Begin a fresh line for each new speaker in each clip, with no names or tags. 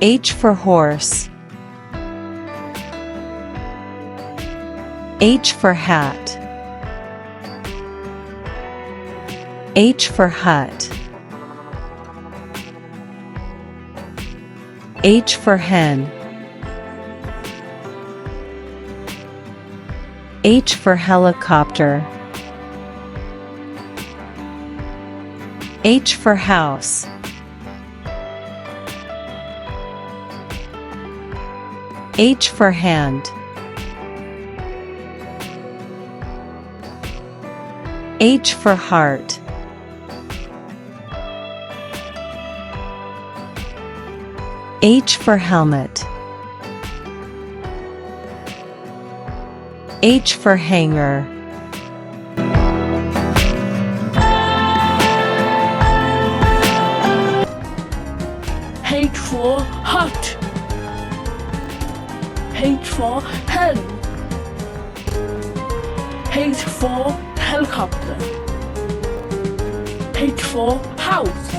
H for horse. H for hat. H for hut. H for hen. H for helicopter. H for house. H for hand. H for heart. H for helmet. H for hanger.
H for hut. H for hen. H for helicopter. H for house.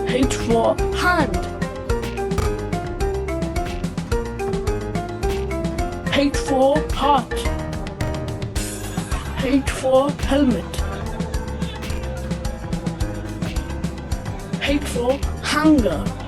H for hand. H for heart. H for helmet. H for hanger.